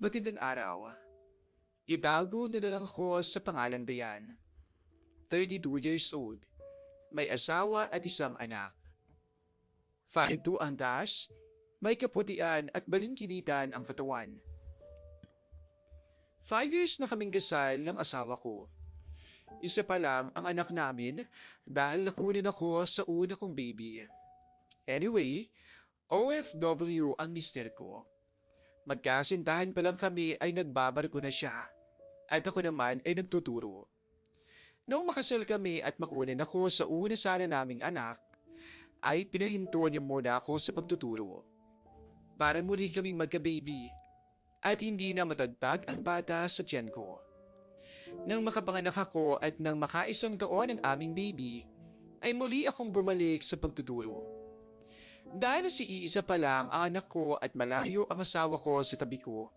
Magandang araw. Ibago na lang ako sa pangalan Dayan. 32 years old. May asawa at isang anak. 5'2" ang taas, may kaputian at balingkinitan ang katawan. 5 years na kaming kasal ng asawa ko. Isa pa lang ang anak namin dahil nakunin ako sa una kong baby. Anyway, OFW ang mister ko. Magkasintahan pa lang kami ay nagbabarko na siya at ako naman ay nagtuturo. Noong makasal kami at makunin ako sa una sana naming anak, ay pinahinto niya muna ako sa pagtuturo. Para muli kaming magka-baby at hindi na matagtag ang bata sa tiyan ko. Nang makapanganak ako at nang makaisang taon ang aming baby, ay muli akong bumalik sa pagtuturo. Dahil si iisa pa lang ang anak ko at malayo ang asawa ko sa tabi ko,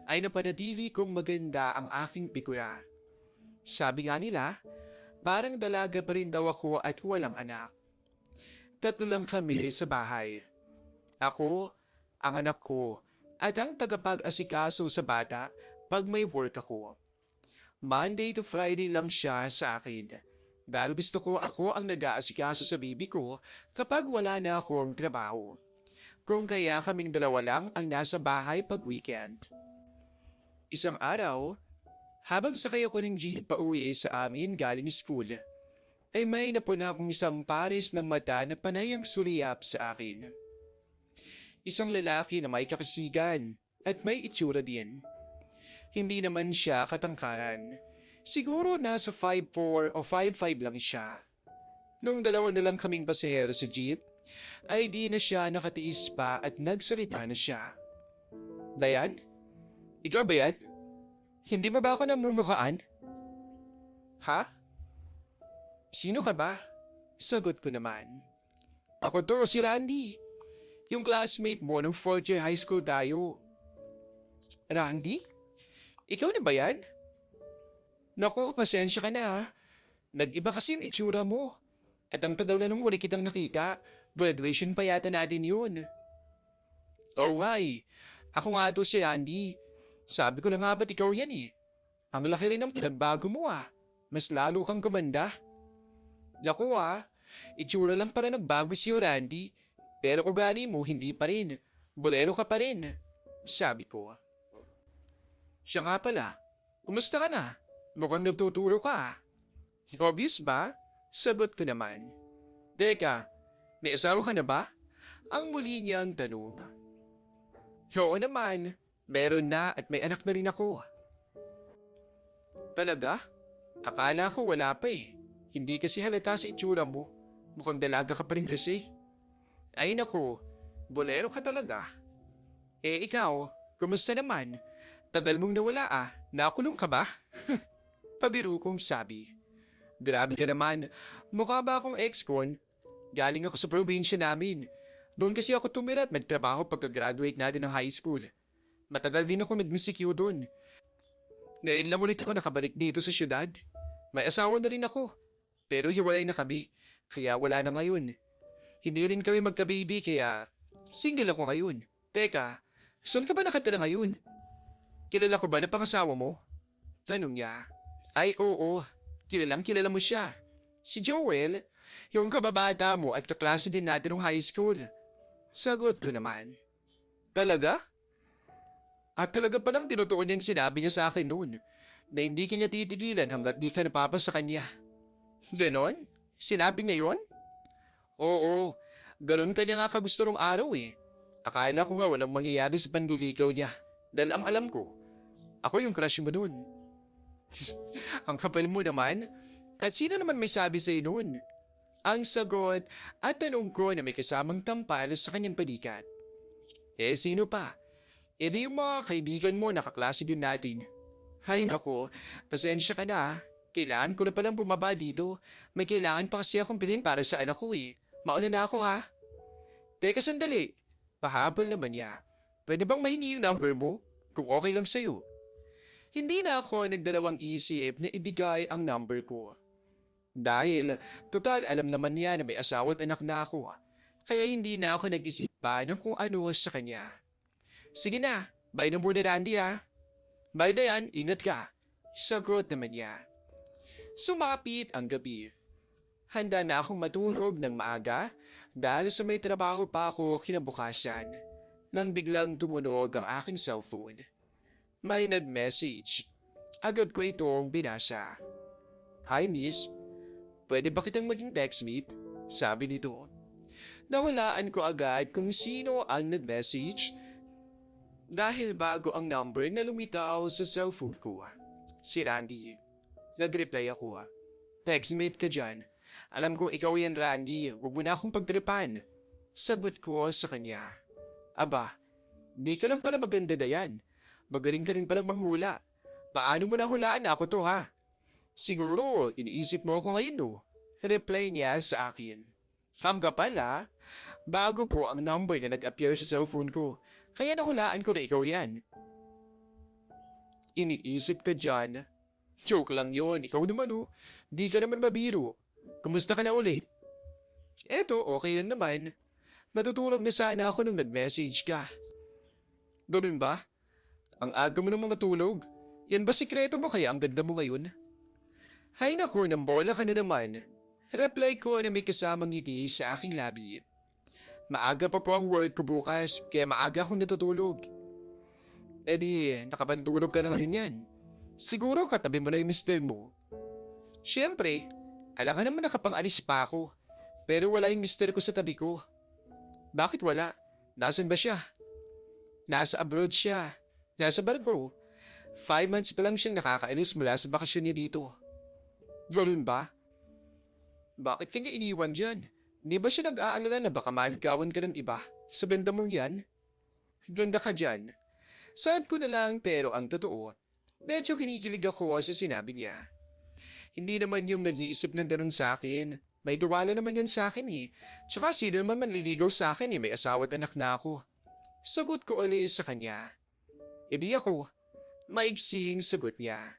ay napanatili kong maganda ang aking pikura. Sabi nga nila, parang dalaga pa rin daw ako at walang anak. 3 lang kami sa bahay. Ako, ang anak ko, at ang tagapag-asikaso sa bata pag may work ako. Monday to Friday lang siya sa akin. Dahil gusto ko ako ang nag-aasikaso sa baby ko kapag wala na akong trabaho. Kung kaya kaming dalawa lang ang nasa bahay pag weekend. Isang araw, habang sakay ako ng jeep pa uwi sa amin galing school, ay may napuna akong isang pares ng mata na panay ang suliyap sa akin. Isang lalaki na may kakasigan at may itsura din. Hindi naman siya katangkaran. Siguro nasa 5'4" o 5'5" lang siya. Nung dalawa na lang kaming pasahero sa jeep, ay di na siya nakatiis pa at nagsalita na siya. Dayan? Ikaw ba yan? Hindi ba ako namumukhaan? Ha? Sino ka ba? Sagot ko naman. Ako to, si Randy. Yung classmate mo nung 4th year high school tayo. Randy? Ikaw na ba yan? Naku, pasensya ka na ha. Nag-iba kasi yung itsura mo. At ang tadaw na nung uli kitang nakita, graduation pa yata natin yun. Oh why? Ako nga to si Andy. Sabi ko na nga ba't ikaw yan eh. Ang laki rin ng pinagbago mo ah. Mas lalo kang kumanda. Naku itsura lang para nagbago si Randy. Pero ugali mo hindi pa rin. Bolero ka pa rin. Sabi ko. Siya nga pala. Kumusta ka na? Mukhang nagtuturo ka. Obvious ba? Sagot ko naman. Teka, may asawa ka na ba? Ang muli niyang tanong. Oo naman, meron na at may anak na rin ako. Talaga? Akala ko wala pa eh. Hindi kasi halata sa itsura mo. Mukhang dalaga ka pa rin kasi. Ay naku, bolero ka talaga. Eh ikaw, kumusta naman? Tagal mong nawala nakulong ka ba? Pabiro kong sabi. Grabe ka naman, mukha ba akong ex-con? Galing ako sa probinsya namin. Doon kasi ako tumira at magtrabaho pagka-graduate natin ng high school. Matagal din ako nag-secure doon. Ngayon lang ulit ako nakabalik dito sa syudad. May asawa na rin ako. Pero hiwalay na kami, kaya wala na ngayon. Hindi rin kami magka-baby kaya single ako ngayon. Teka, saan ka ba nakatira ngayon? Kilala ko ba na pangasawa mo? Tanong niya. Ay oo, kilala mo siya. Si Joel, yung kababata mo at kaklase din natin ng high school. Sagot ko naman. Talaga? At talaga palang tinutuon niya yung sinabi niya sa akin noon na hindi kanya titigilan hanggat di ka napapa sa kanya. Ganon? Sinabi niya yun? Oo, ganon kanya nga kagusto rong araw eh. Akala ko nga walang mangyayari sa panliligaw niya. Dahil ang alam ko, ako yung crush mo noon. Ang kapal mo naman. At sino naman may sabi sa'yo noon? Ang sagot at tanong ko na may kasamang tampal sa kanyang balikat. Eh sino pa? E di yung mga kaibigan mo na kaklase din natin. Hay nako, pasensya ka na. Kailangan ko na palang bumaba dito. May kailangan pa kasi akong bilhin para sa anak ko eh. Mauna na ako ha. Teka sandali. Pahabol naman niya. Pwede bang mahingi yung number mo? Kung okay lang sa'yo. Hindi na ako nagdalawang isip na ibigay ang number ko. Dahil, total alam naman niya na may asawa at anak na ako. Kaya hindi na ako nag-isip pa ng kung ano sa kanya. Sige na, Bye na muna, Randy ha. Bye, Dayan, ingat ka. Sagot naman niya. Sumapit ang gabi. Handa na akong matulog ng maaga dahil sa may trabaho pa ako kinabukasan nang biglang tumunog ang aking cellphone. May nag-message. Agad ko itong binasa. Hi miss, pwede ba kitang maging textmate? Sabi nito. Nawalaan ko agad kung sino ang nag-message dahil bago ang number na lumitaw sa cellphone ko. Si Randy. Nag-reply ako. Textmate ka dyan. Alam kong ikaw yan, Randy. Huwag mo na akong pagtripan. Sagot ko sa kanya. Aba, di ka lang pala maganda na yan. Magaling ka rin pala manghula. Paano mo nahulaan ako to ha? Siguro, iniisip mo ako ngayon no? Reply niya sa akin. Hangga pala, bago po ang number na nag-appear sa cellphone ko. Kaya nahulaan ko na ikaw yan. Iniisip ka dyan. Joke lang yon, ikaw naman oh. Di ka naman mabiro. Kumusta ka na ulit? Eto, okay lang naman. Natutulog na sana ako nung nag-message ka. Ganun ba? Ang aga mo naman matulog. Yan ba sikreto mo kaya ang ganda mo ngayon? Hay naku, nang bola ka na naman. Reply ko na may kasamang ngiti sa aking labi. Maaga pa po ang work ko bukas, kaya maaga akong natutulog. Eh di, nakapantulog ka na rin yan. Siguro katabi mo na yung mister mo. Siyempre, alam ka naman nakapang-alis pa ako. Pero wala yung mister ko sa tabi ko. Bakit wala? Nasaan ba siya? Nasa abroad siya. Nasa barko. 5 months pa lang siyang nakakaalis mula sa bakasyon niya dito. Ganun ba? Bakit ka niya iniwan dyan? Di ba siya nag-aalala na baka maligawan ka ng iba? Sa banda mong yan? Ganda ka dyan. Sad ko na lang pero ang totoo, medyo kinikilig ako sa sinabi niya. Hindi naman yung nag-iisip na ganun sa akin. May duwala naman yan sa akin eh. Tsaka sino naman manliligaw sa akin eh, may asawa at anak na ako. Sagot ko ulit sa kanya. Hindi ako. Maigsing sagot niya.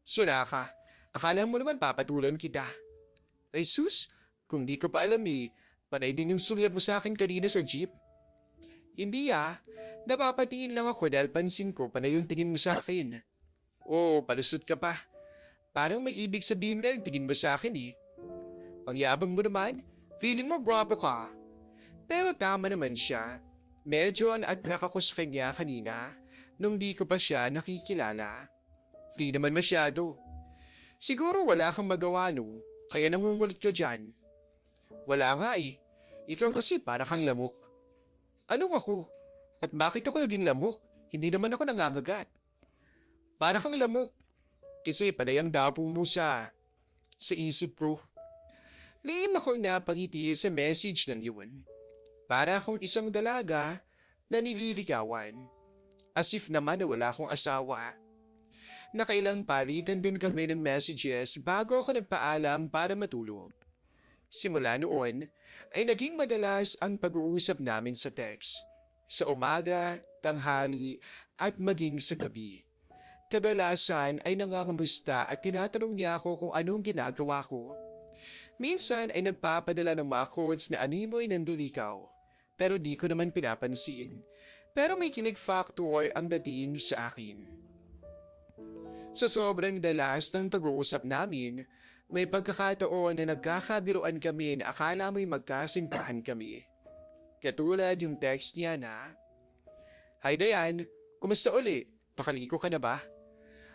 Sula ka. Akala mo naman papatulan kita. Ay sus, kung di ko pa alam eh, panay din yung sulat mo sa akin kanina sa jeep. Hindi napapatingin lang ako dahil pansin ko panay yung tingin mo sa akin. Oh, palusot ka pa. Parang may ibig sabihin na yung tingin mo sa akin eh. Ang yabang mo naman, feeling mo guwapo ka. Pero tama naman siya. Medyo na-attract ako sa kanya kanina nung di ko pa siya nakikilala. Di naman masyado. Siguro wala kang magawa no, kaya nangungulit ka dyan. Wala nga eh. Ikaw kasi para kang lamok. Anong ako? At bakit ako naging lamok? Hindi naman ako nangangagat. Para kang lamok. Kasi panay ang dapo mo sa isip ko. Lihim ako napangiti sa message ng yun. Para akong isang dalaga na nililigawan. As if naman na wala akong asawa. Nakailang palitan din kami ng messages bago ako nagpaalam para matulog. Simula noon ay naging madalas ang pag-uusap namin sa text. Sa umaga, tanghali at maging sa gabi. Kadalasan ay nangangamusta at tinatanong niya ako kung anong ginagawa ko. Minsan ay nagpapadala ng mga quotes na animoy ng dulikaw. Pero di ko naman pinapansin. Pero may kilig factor ang dating sa akin. Sa sobrang dalas ng pag-uusap namin, may pagkakataon na nagkakabiruan kami na akala mo'y magkasintahan kami. Katulad yung text niya na, Hi Dayan, kumusta uli? Pakaliko ka na ba?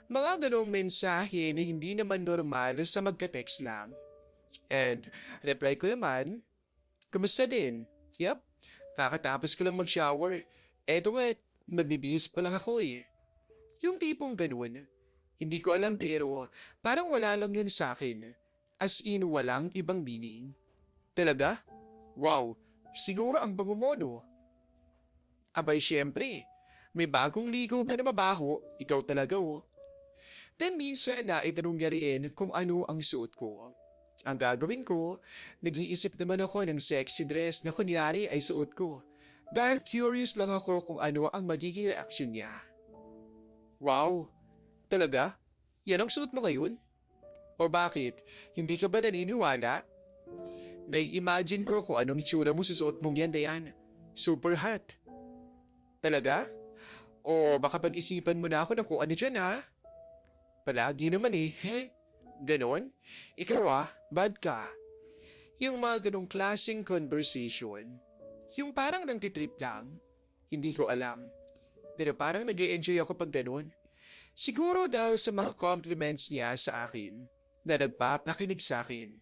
Mga ganong mensahe na hindi naman normal sa magka-text lang. And reply ko naman, kumusta din? Yup, kakatapos ko lang mag-shower. Eto nga, magbibihis pa lang ako eh. Yung tipong ganun. Hindi ko alam pero parang wala lang yun sa akin. As in walang ibang meaning. Talaga? Wow, siguro ang bango mo no? Abay syempre, may bagong ligo ka na mabaho, ikaw talaga oh. Then minsan na itanong niya rin kung ano ang suot ko. Ang gagawin ko, nag-iisip naman ako ng sexy dress na kunyari ay suot ko. Dahil curious lang ako kung ano ang magiging reaction niya. Wow! Talaga? Yan ang suot mo ngayon? O bakit? Hindi ka ba naniniwala? Nai-imagine ko kung anong itsura mo sa suot mong yan, Dayan. Super hot. Talaga? O baka pag-isipan mo na ako na kung ano dyan ha? Palagi naman eh. Ganon? Ikaw bad ka. Yung mga ganong klaseng conversation. Yung parang nang-titrip lang. Hindi ko alam. Pero parang nag-e-enjoy ako pag ganon. Siguro dahil sa mga compliments niya sa akin na nagpapakinig sa akin.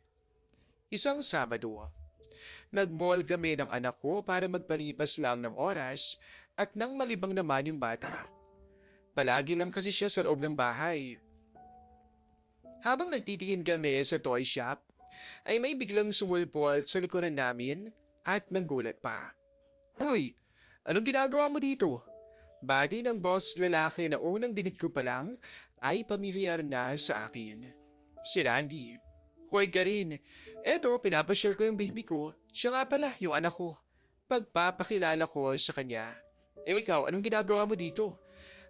Isang Sabado, nag-mall kami ng anak ko para magpalipas lang ng oras at nang malibang naman yung bata. Palagi lang kasi siya sa loob ng bahay. Habang nagtitingin kami sa toy shop, ay may biglang sumulpot sa likuran namin at nanggulat pa. Hoy, anong ginagawa mo dito? Bagay ng boss lalaki na unang dinig ko pa lang ay pamilyar na sa akin. Si Randy. Hoy ka rin. Eto, pinapasyal ko yung baby ko. Siya nga pala, yung anak ko. Pagpapakilala ko sa kanya. Ikaw, anong ginagawa mo dito?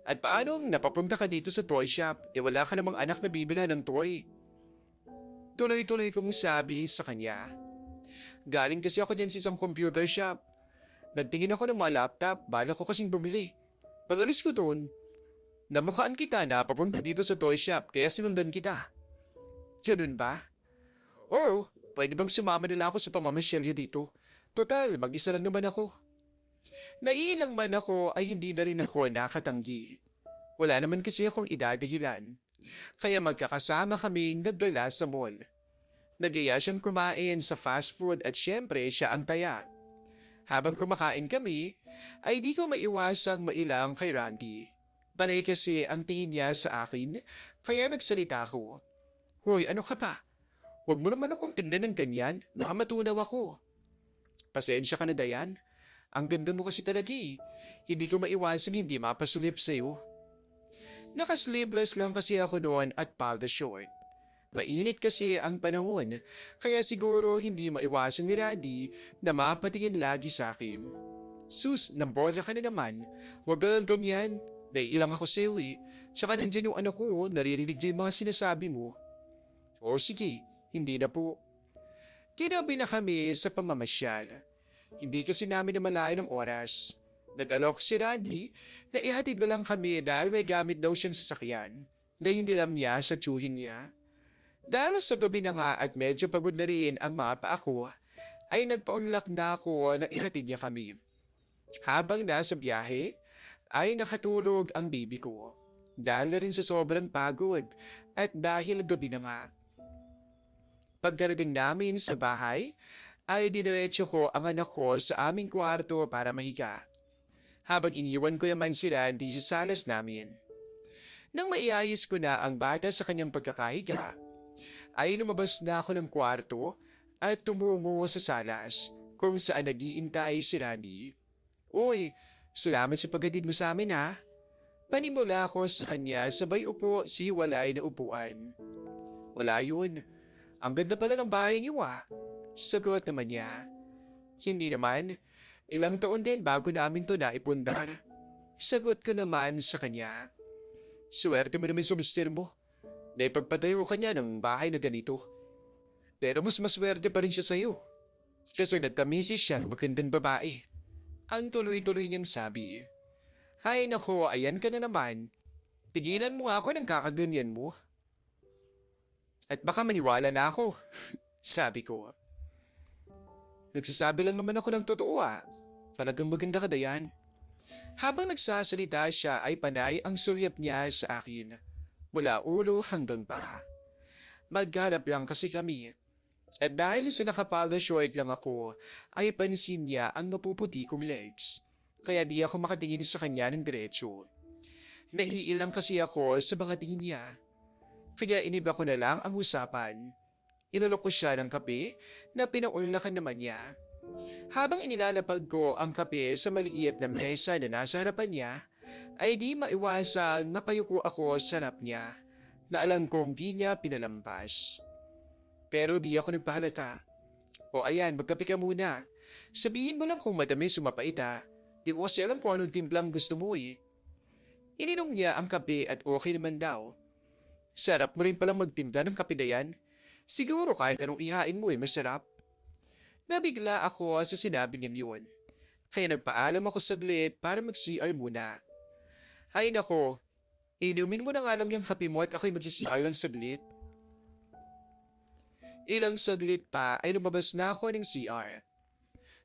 At paanong napapunta ka dito sa toy shop? Wala ka namang anak na bibila ng toy. Tuloy-tuloy kong sabi sa kanya. Galing kasi ako din sa isang computer shop. Nagtingin ako ng mga laptop, bala ko kasing bumili. Padalis ko doon. Namukaan kita na papunta dito sa toy shop, kaya sinundan kita. Ganun ba? Oo, pwede bang sumama nila ako sa pamamasyalyo dito? Total, mag-isa lang naman ako. Naiilang man ako ay hindi na rin ako nakatanggi. Wala naman kasi akong idadahilan. Kaya magkakasama kaming nagdala sa mall. Nagaya siyang kumain sa fast food at syempre siya ang taya. Habang kumakain kami, ay di ko maiwasang mailang kay Randy. Panay kasi ang tingin niya sa akin, kaya nagsalita ko. Hoy, ano ka pa? Huwag mo naman akong tindan ng ganyan, baka matunaw ako. Pasensya ka na, Dayan. Ang ganda mo kasi talaga eh. Hindi ko maiwasan hindi mapasulip sa'yo. Nakasleeveless lang kasi ako noon at palda short. Mainit kasi ang panahon, kaya siguro hindi maiwasan ni Randy na mapatingin lagi sa akin. Sus, nambola ka na naman. Huwag ka lang ganyan. Naiilang ako sa'yo eh. Tsaka nandyan yung anak ko, naririnig niya yung mga sinasabi mo. O sige, hindi na po. Kinabi na kami sa pamamasyal. Hindi kasi namin namalayan ng oras. Nag-alok si Randy na ihatid na lang kami dahil may gamit daw siyang sasakyan na hindi alam niya sa tsuhin niya. Dahil sa gabi na nga at medyo pagod na rin ang mga paa ko, ay nagpaunlak na ako na ihatid niya kami. Habang nasa biyahe, ay nakatulog ang baby ko. Dahil na rin sa sobrang pagod at dahil gabi na nga. Pagkarating namin sa bahay, ay diniretso ko ang anak ko sa aming kwarto para mahiga. Habang iniwan ko naman si Randy sa salas namin. Nang maiayos ko na ang bata sa kanyang pagkakahiga, ay lumabas na ako ng kwarto at tumungo sa salas kung saan nag-iintay si Randy. Uy, salamat sa paghatid mo sa amin ha. Panimula ko sa kanya sabay upo sa hiwalay na upuan. Wala yun. Ang ganda pala ng bahay niyo Sagot naman niya. Hindi naman. Ilang taon din bago namin to naipundar. Sagot ko naman sa kanya. Swerte mo naman sa mister mo. Naipagpatayo ka niya ng bahay na ganito. Pero mas maswerte pa rin siya sa'yo. Kasi nagkamisis siya ng magandang babae. Ang tuloy-tuloy niyang sabi. Hay nako, ayan ka na naman. Tigilan mo ako ng kakaganyan mo. At baka maniwala na ako. Sabi ko. Nagsasabi lang naman ako ng totoo Talagang maganda ka, Dayan. Habang nagsasalita siya ay panay ang sulyap niya sa akin. Mula ulo hanggang paa. Maghanap lang kasi kami. At dahil sa nakapalda short lang ako, ay pansin niya ang mapuputi kong legs. Kaya di ako makatingin sa kanya ng diretso. Naiilang kasi ako sa mga tingin niya. Kaya iniba ko na lang ang usapan. Inalok ko siya ng kape na pinaulakan naman niya. Habang inilalapag ko ang kape sa maliit na mesa na nasa harapan niya, ay di maiwasang napayuko ako sa harap niya na alam kong di niya pinalampas. Pero di ako nagpahalata. O ayan, magkape ka muna. Sabihin mo lang kung madami sumapait Di ko kasi alam kung anong timplang gusto mo eh. Ininom niya ang kape at okay naman daw. Sarap mo rin palang magtimpla ng kape, Dayan. Siguro kahit anong ihain mo masarap. Nabigla ako sa sinabi niya yun. Kaya nagpaalam ako saglit para mag-CR muna. Hay nako, inumin mo na nga lang yung kape mo at ako'y magsisiyal ng saglit. Ilang saglit pa ay lumabas na ako ng CR.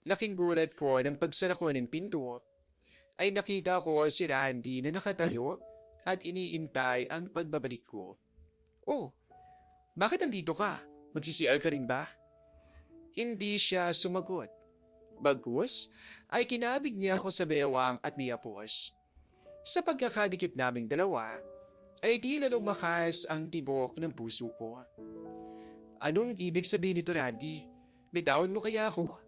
Laking gulat ko ng pagsara ko ng pinto ay nakita ko si Randy na nakatayo at iniintay ang pagbabalik ko. Oh, bakit nandito ka? Magsisiyal ka rin ba? Hindi siya sumagot. Bagkus ay kinabig niya ako sa bewang at niyapos. Sa pagkakadikit naming dalawa, ay tila lumakas ang tibok ng puso ko. Anong ibig sabihin nito, Randy? Bitawan mo kaya ako?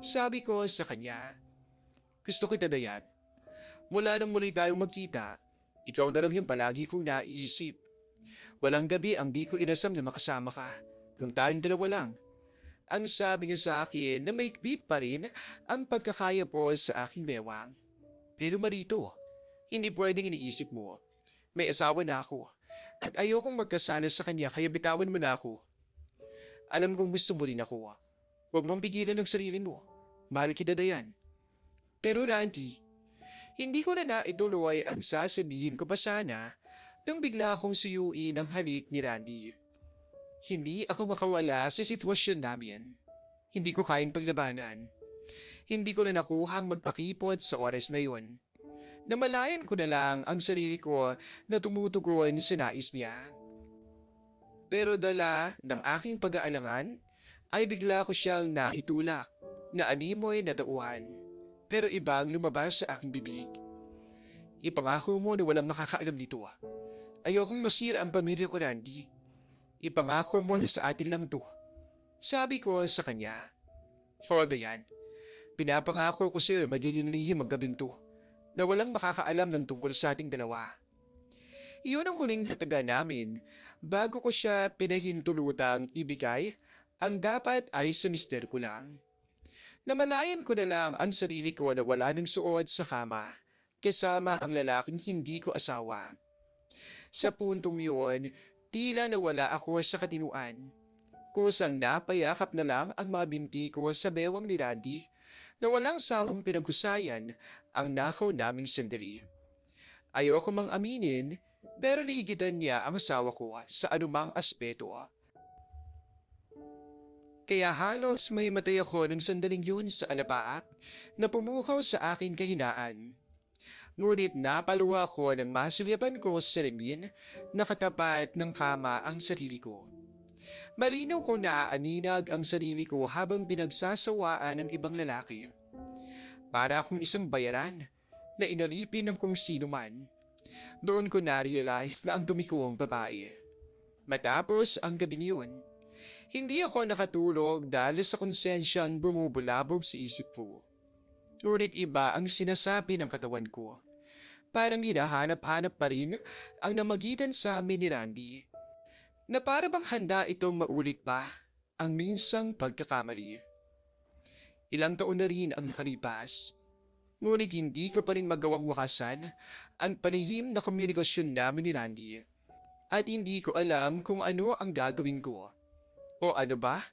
Sabi ko sa kanya. Gusto kita, Dayan. Mula nang muli tayong magkita, ikaw na lang yung palagi kong naiisip. Walang gabi ang di ko inasam na makasama ka. Nung tayong dalawa lang. Ang sabi niya sa akin na may beat pa rin ang pagkakaya po sa aking bewang. Pero Marito, hindi pwedeng iniisip mo. May asawa na ako. At ayokong magkasana sa kanya kaya bitawan mo na ako. Alam kong gusto mo rin ako. Huwag mong pigilan ng sarili mo. Mahal kita, Dayan. Pero Randy, hindi ko na naituloy ang sasabihin ko pa sana nang bigla akong suyuin ang halik ni Randy. Hindi ako makawala sa sitwasyon namin. Hindi ko kayang paglabanan. Hindi ko na nakuha ang magpakipot sa oras na yon. Namalayan ko na lang ang sarili ko na tumutugon sa nais niya. Pero dala ng aking pag-aalangan, ay bigla ko siyang nakitulak na animoy na tauhan. Pero ibang lumabas sa aking bibig. Ipangako mo na walang nakakaalam nito. Ayokong masira ang pamilya ko, Randy. Ipangako mo na sa atin lang to. Sabi ko sa kanya. Hoda yan. Pinapangako ko sa'yo magiging lihim ang gabing to na walang makakaalam ng tungkol sa ating dalawa. Iyon ang huling tataga namin bago ko siya pinahintulutang ibigay ang dapat ay sa mister ko lang. Namalayan ko na lang ang sarili ko na wala ng suot sa kama kasama ang lalaking hindi ko asawa. Sa puntong yun, tila nawala ako sa katinuan. Kusang napayakap na lang ang mga binti ko sa bewang ni Randy na walang sawang pinaghusayan ang nakaw naming sandali. Ayoko mang aminin, pero ligitan niya ang asawa ko sa anumang aspeto. Kaya halos may matay ako ng sandaling yun sa alapaap na pumukaw sa aking kahinaan. Ngunit napaluwa ko nang masulyapan ko sa salamin na katapat ng kama ang sarili ko. Malinaw ko na aaninag ang sarili ko habang pinagsasawaan ng ibang lalaki. Para akong isang bayaran na inalipin ng kung sino man. Doon ko na-realize na ang dumi ko ang babae. Matapos ang gabi yun, hindi ako nakatulog dahil sa konsensyang bumubulabog sa isip ko. Ngunit iba ang sinasabi ng katawan ko. Parang hinahanap-hanap pa rin ang namagitan sa amin ni Randy. Na para bang handa itong maulit pa ang minsang pagkakamali. Ilang taon na rin ang nakalipas. Ngunit hindi ko pa rin magawang wakasan ang panihim na komunikasyon namin ni Randy. At hindi ko alam kung ano ang gagawin ko. O ano ba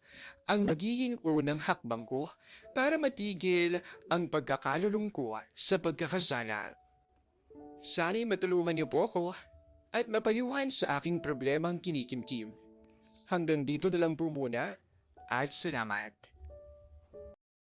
ang magiging unang hakbang ko para matigil ang pagkakalulong ko sa pagkakasala. Sana'y matulungan niyo po ako at mapayuhan sa aking problemang kinikimkim. Hanggang dito na lang po muna at salamat.